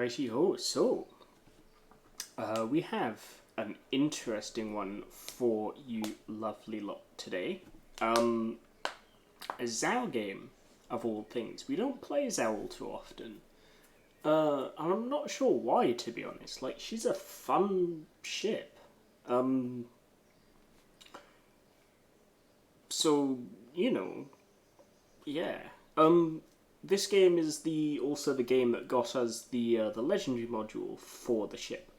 Righty-ho, so we have an interesting one for you lovely lot today. A Zao game, of all things. We don't play Zao too often. And I'm not sure why, to be honest. Like, she's a fun ship. So, you know, yeah. This game is also the game that got us the legendary module for the ship,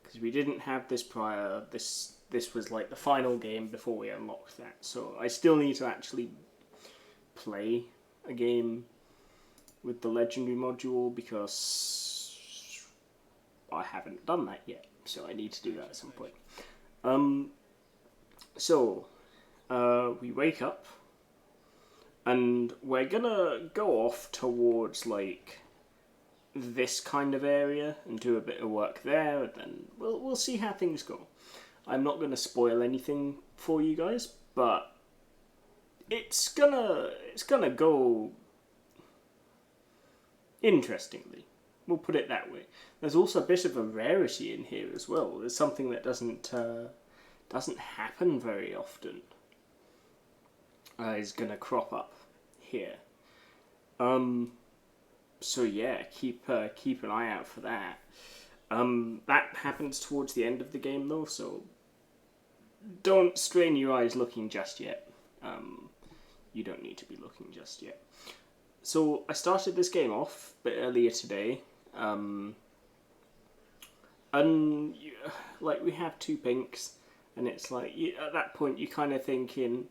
because we didn't have this prior. This was like the final game before we unlocked that. So I still need to actually play a game with the legendary module because I haven't done that yet. So I need to do that at some point. We wake up. And we're gonna go off towards, like, this kind of area and do a bit of work there, and then we'll see how things go. I'm not gonna spoil anything for you guys, but it's gonna go interestingly. We'll put it that way. There's also a bit of a rarity in here as well. There's something that doesn't happen very often. Is gonna crop up here. So yeah, keep an eye out for that. That happens towards the end of the game though, so don't strain your eyes looking just yet. You don't need to be looking just yet. So I started this game off a bit earlier today, and we have two pinks, and it's like at that point you're kind of thinking,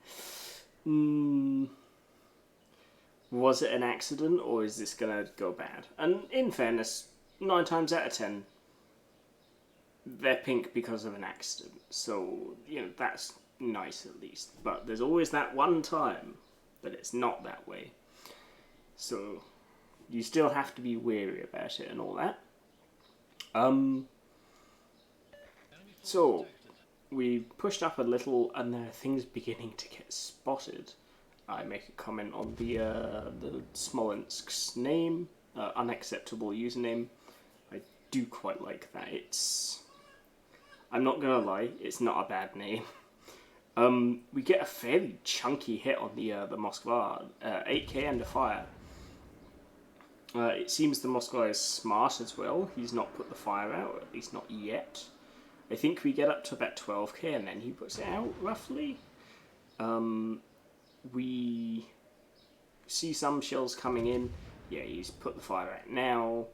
was it an accident or is this gonna go bad? And in fairness, 9 times out of 10, they're pink because of an accident. So, you know, that's nice at least. But there's always that one time that it's not that way. So, you still have to be wary about it and all that. So, we pushed up a little, and there are things beginning to get spotted. I make a comment on the Smolensk's name, unacceptable username. I do quite like that. I'm not gonna lie, it's not a bad name. We get a fairly chunky hit on the Moskva, 8k under fire. It seems the Moskva is smart as well. He's not put the fire out, or at least not yet. I think we get up to about 12k and then he puts it out, roughly. We see some shells coming in. Yeah, he's put the fire out now.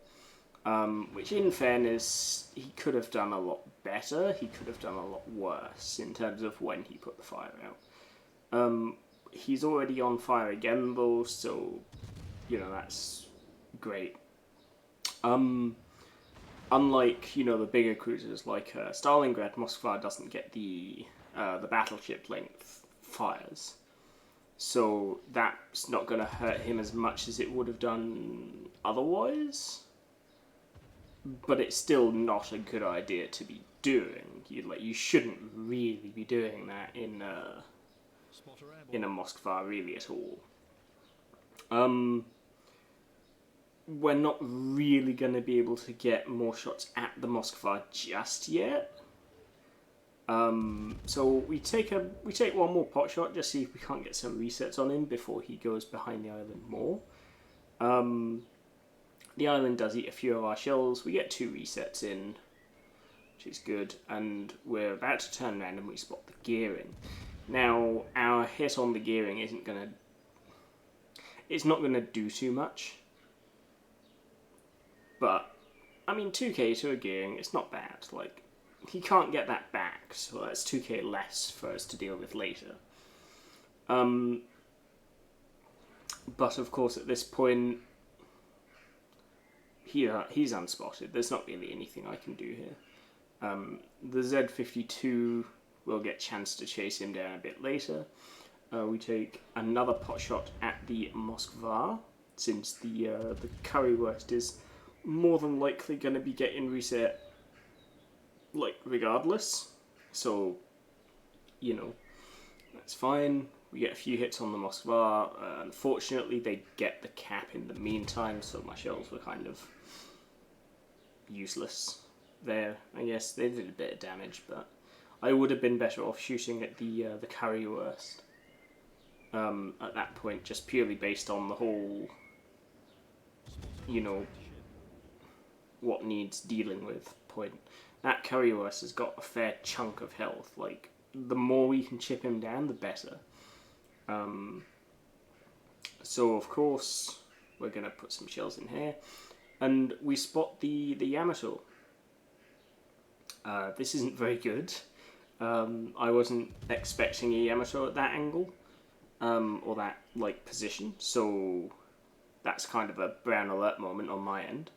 Which, in fairness, he could have done a lot better. He could have done a lot worse in terms of when he put the fire out. He's already on fire again, though, so, you know, that's great. Unlike, you know, the bigger cruisers like Stalingrad, Moskva doesn't get the battleship length fires. So that's not going to hurt him as much as it would have done otherwise. But it's still not a good idea to be doing. You shouldn't really be doing that in a Moskva really at all. We're not really going to be able to get more shots at the Moskva just yet. So we take one more pot shot, just see if we can't get some resets on him before he goes behind the island more. The island does eat a few of our shells. We get 2 resets in, which is good, and we're about to turn around and we spot the gearing. Now, our hit on the gearing it's not gonna do too much. But, I mean, 2k to a gearing, it's not bad. Like, he can't get that back, so that's 2k less for us to deal with later. But, of course, at this point, he's unspotted. There's not really anything I can do here. The Z-52 will get a chance to chase him down a bit later. We take another pot shot at the Moskva, since the currywurst is more than likely going to be getting reset, like, regardless. So, you know, that's fine. We get a few hits on the Moskva. Unfortunately, they get the cap in the meantime, so my shells were kind of useless there. I guess they did a bit of damage, but I would have been better off shooting at the currywurst at that point, just purely based on the whole, you know, what needs dealing with point. That currywurst has got a fair chunk of health. Like, the more we can chip him down, the better. So of course we're gonna put some shells in here, and we spot the Yamato. This isn't very good. I wasn't expecting a Yamato at that angle, or that like position, so that's kind of a brown alert moment on my end.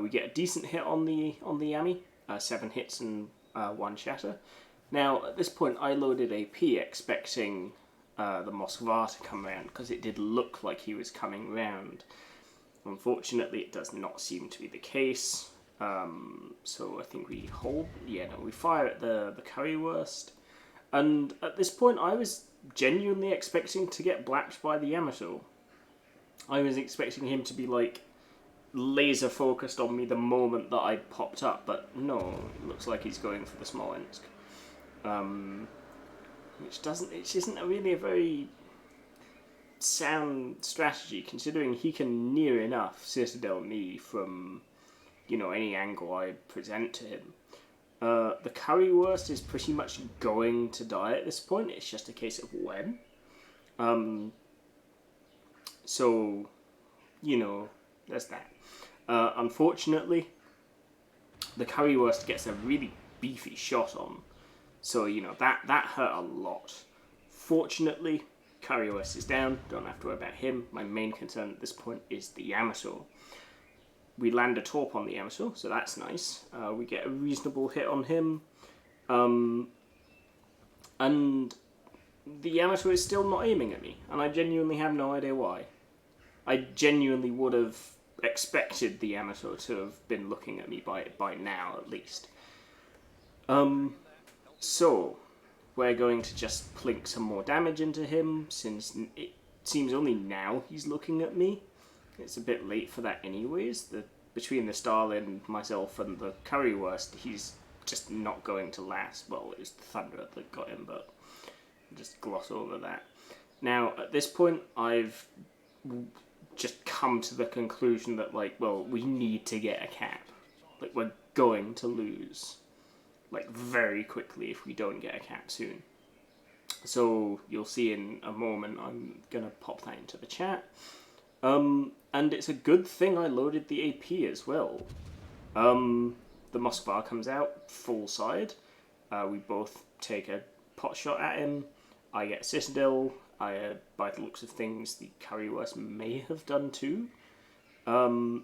We get a decent hit on the Yami, 7 hits and 1 shatter. Now at this point I loaded AP expecting the Moskva to come round, because it did look like he was coming round. Unfortunately it does not seem to be the case. So I think we we fire at the currywurst, and at this point I was genuinely expecting to get blapped by the Yamato. I was expecting him to be like laser focused on me the moment that I popped up, but no, it looks like he's going for the Smolensk, which isn't really a very sound strategy, considering he can near enough Citadel me from, you know, any angle I present to him. The currywurst is pretty much going to die at this point. It's just a case of when. So, you know, there's that. Unfortunately, the currywurst gets a really beefy shot on. So, you know, that hurt a lot. Fortunately, currywurst is down. Don't have to worry about him. My main concern at this point is the Yamato. We land a torp on the Yamato, so that's nice. We get a reasonable hit on him. And the Yamato is still not aiming at me, and I genuinely have no idea why. I genuinely would have expected the Yamato to have been looking at me by now, at least. So, we're going to just plink some more damage into him, since it seems only now he's looking at me. It's a bit late for that anyways. Between the Stalin, myself, and the currywurst, he's just not going to last. Well, it was the Thunder that got him, but I'll just gloss over that. Now, at this point, I've just come to the conclusion that, like, well, we need to get a cap. Like, we're going to lose, like, very quickly if we don't get a cap soon. So, you'll see in a moment, I'm gonna pop that into the chat. And it's a good thing I loaded the AP as well. The Moskva comes out, full side. We both take a pot shot at him. I get Citadel. By the looks of things, the currywurst may have done too. And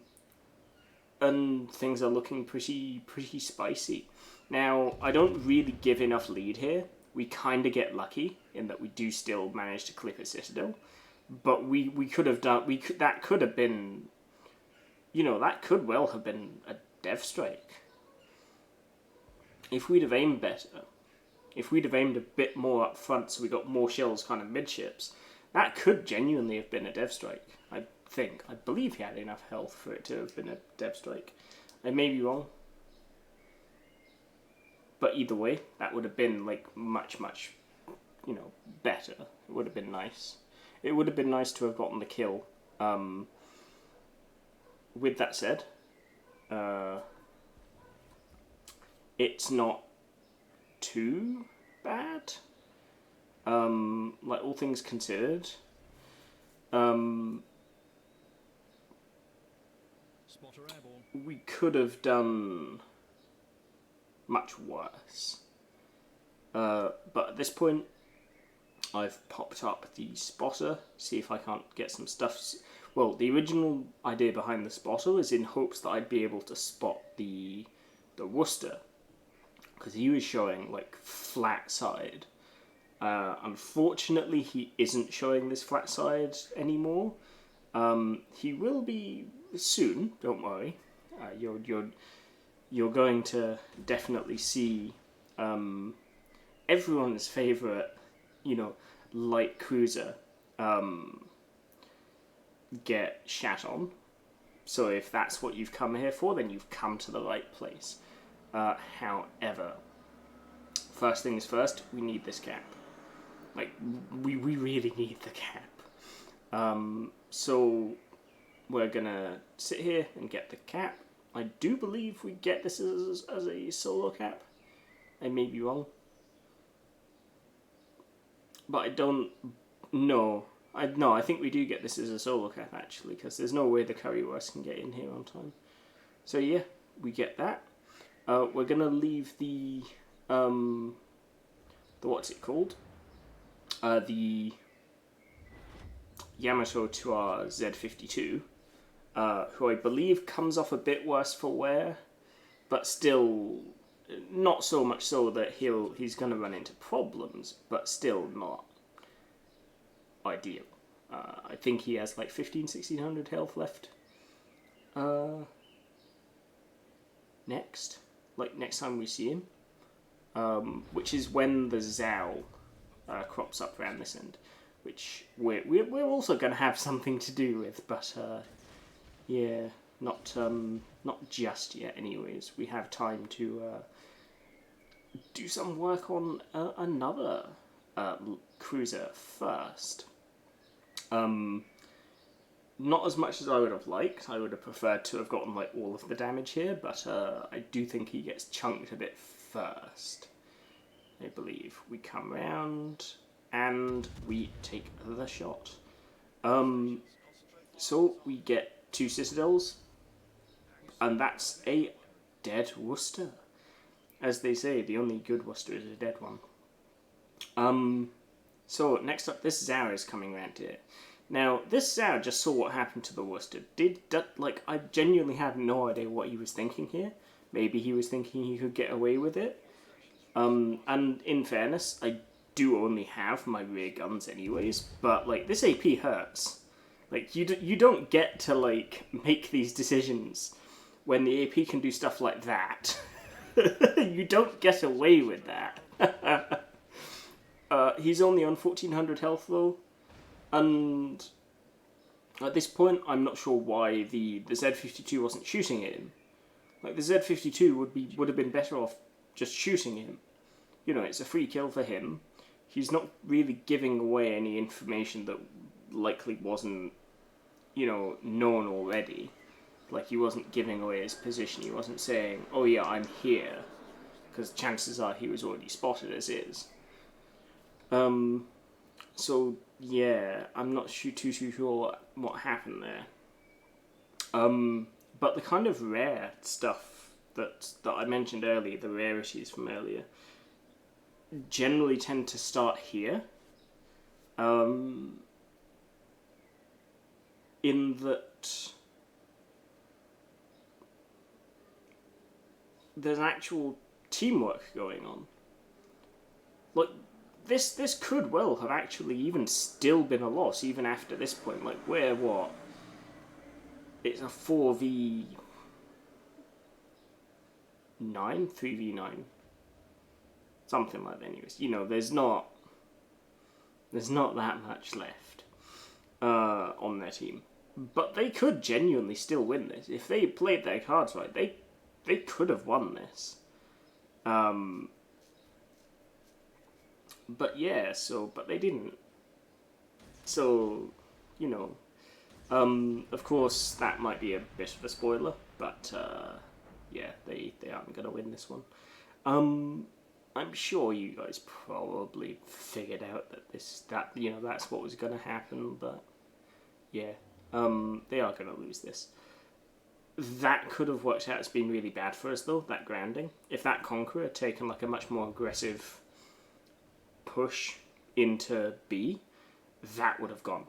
things are looking pretty spicy. Now, I don't really give enough lead here. We kind of get lucky in that we do still manage to clip a Citadel. But we could have done, that could have been, you know, that could well have been a dev strike. If we'd have aimed better, if we'd have aimed a bit more up front so we got more shells kind of midships, that could genuinely have been a dev strike, I think. I believe he had enough health for it to have been a dev strike. I may be wrong. But either way, that would have been, like, much, you know, better. It would have been nice. It would have been nice to have gotten the kill. With that said, it's not too bad. Like, all things considered. We could have done much worse. But at this point, I've popped up the spotter, see if I can't get some stuff. Well, the original idea behind the spotter was in hopes that I'd be able to spot the Worcester, because he was showing, like, flat side. Unfortunately, he isn't showing this flat side anymore. He will be soon, don't worry. You're going to definitely see everyone's favourite, you know, light cruiser get shat on. So if that's what you've come here for, then you've come to the right place. However, first things first, we need this cap. Like, we really need the cap. So we're gonna sit here and get the cap. I do believe we get this as a solo cap. I may be wrong. But I don't know. I think we do get this as a solo cap, actually, because there's no way the currywurst can get in here on time. So yeah, we get that. We're gonna leave the what's it called? The Yamato to our Z52, who I believe comes off a bit worse for wear, but still not so much so that he's gonna run into problems, but still not ideal. I think he has like 1600 health left. Next time we see him, which is when the Zao crops up around this end, which we're also going to have something to do with, but yeah, not just yet. Anyways, we have time to do some work on another cruiser first. Not as much as I would have liked. I would have preferred to have gotten like all of the damage here, but I do think he gets chunked a bit first. I believe we come round and we take the shot. So we get 2 citadels, and that's a dead Worcester. As they say, the only good Worcester is a dead one. So next up, this Zao is coming around here. Now, this Zao just saw what happened to the Worcester. I genuinely have no idea what he was thinking here. Maybe he was thinking he could get away with it. And in fairness, I do only have my rear guns anyways, but, like, this AP hurts. Like, you don't get to, like, make these decisions when the AP can do stuff like that. You don't get away with that. He's only on 1400 health, though. And at this point, I'm not sure why the Z52 wasn't shooting at him. Like, the Z52 would have been better off just shooting him. You know, it's a free kill for him. He's not really giving away any information that likely wasn't, you know, known already. Like, he wasn't giving away his position. He wasn't saying, oh yeah, I'm here. Because chances are he was already spotted as is. So, yeah, I'm not too sure what happened there. But the kind of rare stuff that I mentioned earlier, the rarities from earlier, generally tend to start here. In that there's actual teamwork going on. Like, this could well have actually even still been a loss, even after this point. Like, it's a 4v9? 3v9? Something like that, anyways. You know, there's not that much left on their team. But they could genuinely still win this. If they played their cards right, they could have won this. But yeah, but they didn't. So, you know, of course that might be a bit of a spoiler, but yeah, they aren't going to win this one. I'm sure you guys probably figured out that that's what was going to happen, but yeah, they are going to lose this. That could have worked out as being really bad for us, though, that grounding. If that Conqueror had taken like a much more aggressive push into B, that would have gone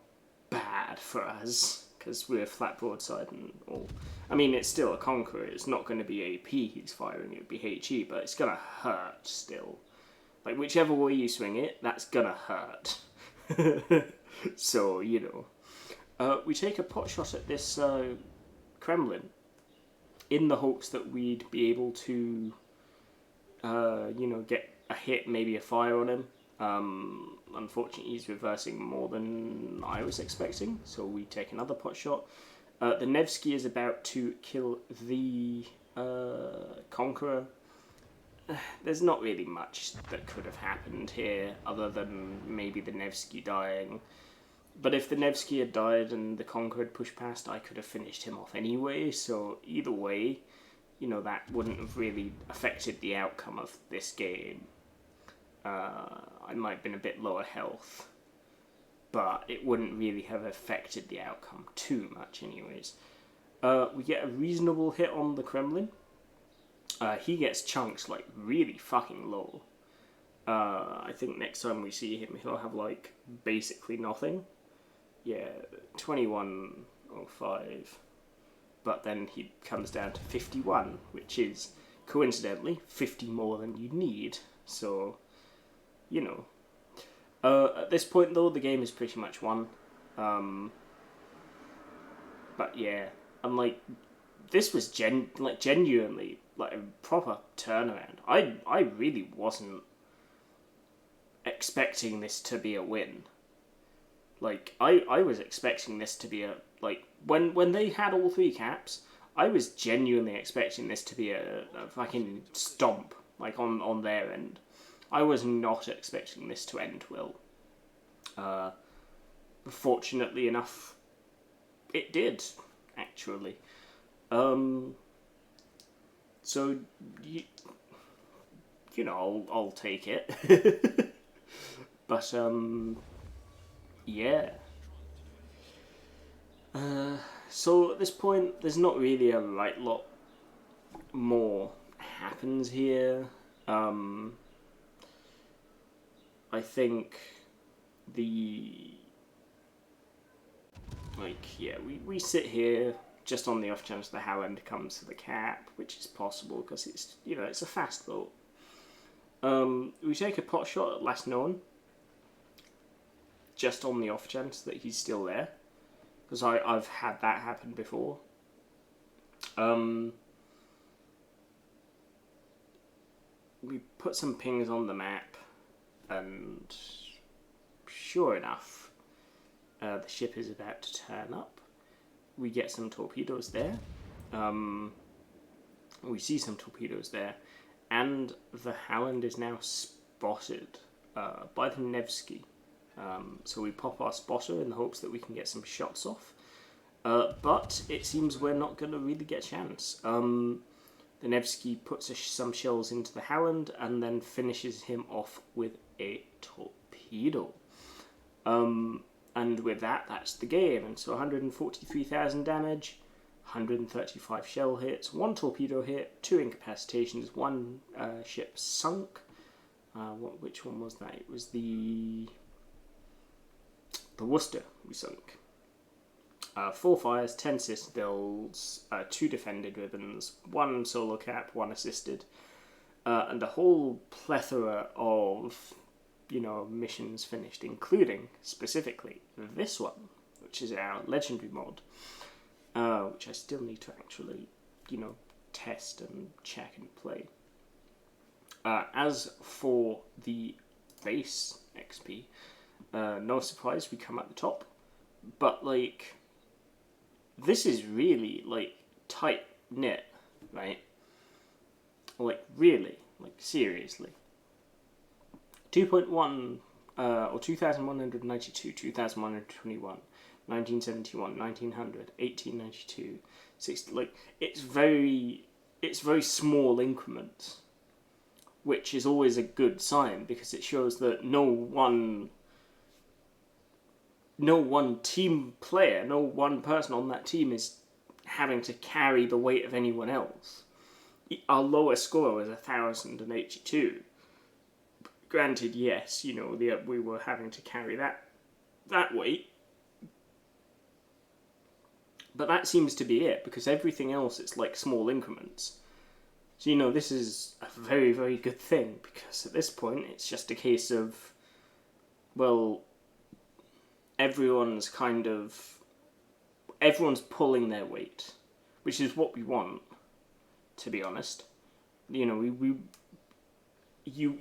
bad for us, because we're flat broadside and all. I mean, it's still a Conqueror. It's not going to be AP he's firing, it would be HE, but it's going to hurt still. Like, whichever way you swing it, that's going to hurt. So, you know. We take a pot shot at this Kremlin in the hopes that we'd be able to, you know, get a hit, maybe a fire on him. Unfortunately, he's reversing more than I was expecting, so we take another pot shot. The Nevsky is about to kill the Conqueror. There's not really much that could have happened here, other than maybe the Nevsky dying. But if the Nevsky had died and the Conqueror had pushed past, I could have finished him off anyway, so either way, that wouldn't have really affected the outcome of this game. I might have been a bit lower health, but it wouldn't really have affected the outcome too much anyways. We get a reasonable hit on the Kremlin. He gets chunks, really fucking low. I think next time we see him, he'll have, basically nothing. Yeah, 2105. But then he comes down to 51, which is, coincidentally, 50 more than you need. So, at this point, though, the game is pretty much won. But yeah, and, this was genuinely, a proper turnaround. I really wasn't expecting this to be a win. I was expecting this to be a, when they had all 3 caps, I was genuinely expecting this to be a fucking stomp, on their end. I was not expecting this to end well. Fortunately enough, it did, actually. So, I'll take it. But, yeah. So at this point, there's not really a lot more happens here. I think we sit here just on the off chance the Howland comes to the cap, which is possible because it's, it's a fast boat. We take a pot shot at Last Known, just on the off chance that he's still there, because I've had that happen before. We put some pings on the map, and sure enough, the ship is about to turn up. We get some torpedoes there. We see some torpedoes there, and the Howland is now spotted by the Nevsky. So we pop our spotter in the hopes that we can get some shots off. But it seems we're not going to really get a chance. The Nevsky puts some shells into the Howland and then finishes him off with a torpedo. And with that, that's the game. And so 143,000 damage, 135 shell hits, 1 torpedo hit, 2 incapacitations, 1 ship sunk. Which one was that? It was the Worcester we sunk. 4 fires, 10 citadels, 2 defended ribbons, 1 solo cap, 1 assisted, and a whole plethora of, missions finished, including, specifically, this one, which is our legendary mod, which I still need to actually, test and check and play. As for the base XP, no surprise, we come at the top, but, this is really, tight-knit, right? Really, seriously. 2.1, or 2,192, 2,121, 1971, 1900, 1892, 60, it's very small increments, which is always a good sign, because it shows that no one team player, no one person on that team is having to carry the weight of anyone else. Our lowest score was 1,082. Granted, yes, we were having to carry that weight. But that seems to be it, because everything else it's small increments. So, this is a very, very good thing, because at this point it's just a case of, well, everyone's pulling their weight, which is what we want, to be honest.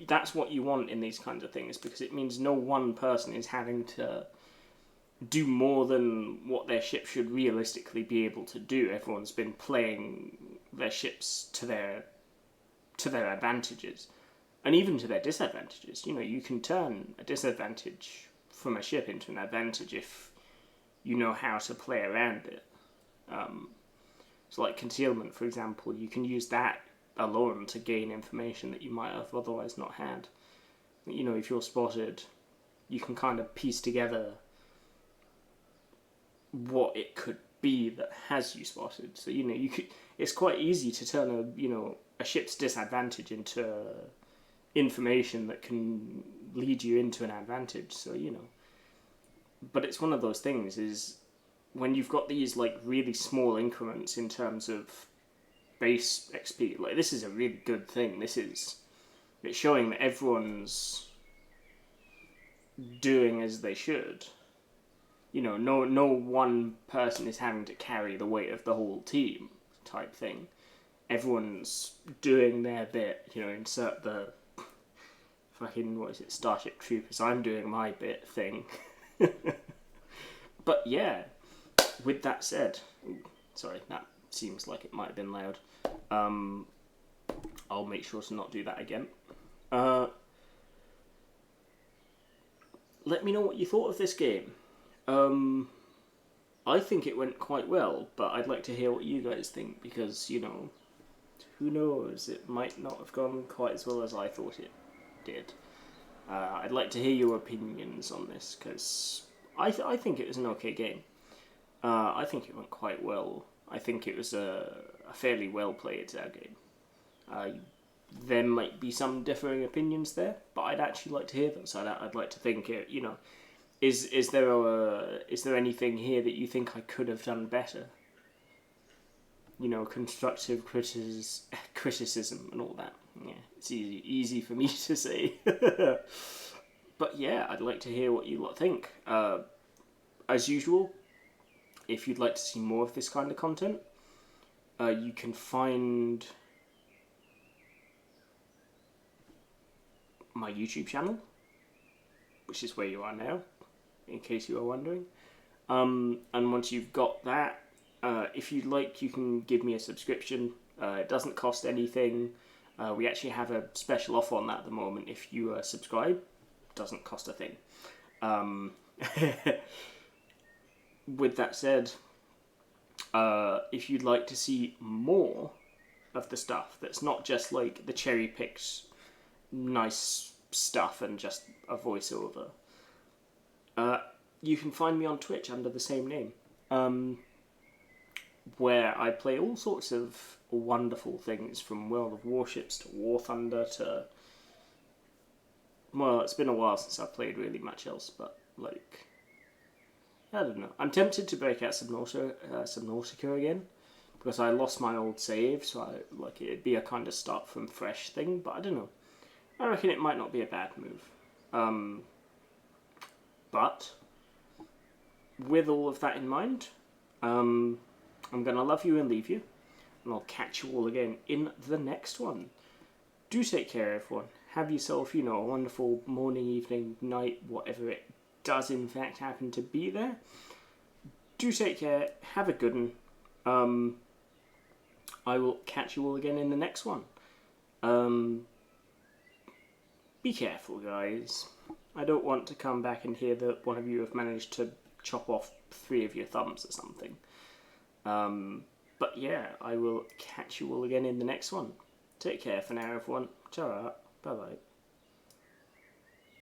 That's what you want in these kinds of things, because it means no one person is having to do more than what their ship should realistically be able to do. Everyone's been playing their ships to their advantages, and even to their disadvantages. You know, you can turn a disadvantage from a ship into an advantage if you know how to play around it. So like concealment, for example, you can use that alone to gain information that you might have otherwise not had. You know, if you're spotted, you can kind of piece together what it could be that has you spotted. So, you know, it's quite easy to turn a ship's disadvantage into information that can lead you into an advantage. So, you know, but it's one of those things is when you've got these like really small increments in terms of base XP, like this is a really good thing. It's showing that everyone's doing as they should. You know, no one person is having to carry the weight of the whole team type thing. Everyone's doing their bit, you know, insert the fucking, what is it, Starship Troopers, I'm doing my bit thing. But yeah, with that said, sorry, that seems like it might have been loud. I'll make sure to not do that again. Let me know what you thought of this game. I think it went quite well, but I'd like to hear what you guys think, because, you know, who knows, it might not have gone quite as well as I thought it did. I'd like to hear your opinions on this, because I think it was an okay game. I think it went quite well. I think it was a fairly well played Zao game. There might be some differing opinions there, but I'd actually like to hear them. So I'd like to think, you know, is there anything here that you think I could have done better? You know, constructive criticism and all that. Yeah, it's easy for me to say. But yeah, I'd like to hear what you lot think. As usual, if you'd like to see more of this kind of content, you can find my YouTube channel, which is where you are now, in case you are wondering. And once you've got that, if you'd like, you can give me a subscription. It doesn't cost anything. We actually have a special offer on that at the moment. If you subscribe, it doesn't cost a thing. With that said, if you'd like to see more of the stuff that's not just like the cherry-picked nice stuff and just a voiceover, you can find me on Twitch under the same name, where I play all sorts of wonderful things, from World of Warships to War Thunder to... Well, it's been a while since I've played really much else, but, like... I don't know. I'm tempted to break out Subnautica again, because I lost my old save, so it'd be a kind of start from fresh thing, but I don't know. I reckon it might not be a bad move. But with all of that in mind, I'm going to love you and leave you, and I'll catch you all again in the next one. Do take care, everyone. Have yourself, you know, a wonderful morning, evening, night, whatever it does in fact happen to be there. Do take care. Have a good one. I will catch you all again in the next one. Be careful, guys. I don't want to come back and hear that one of you have managed to chop off 3 of your thumbs or something. But yeah, I will catch you all again in the next one. Take care for now, everyone. Ta-ra. Bye-bye.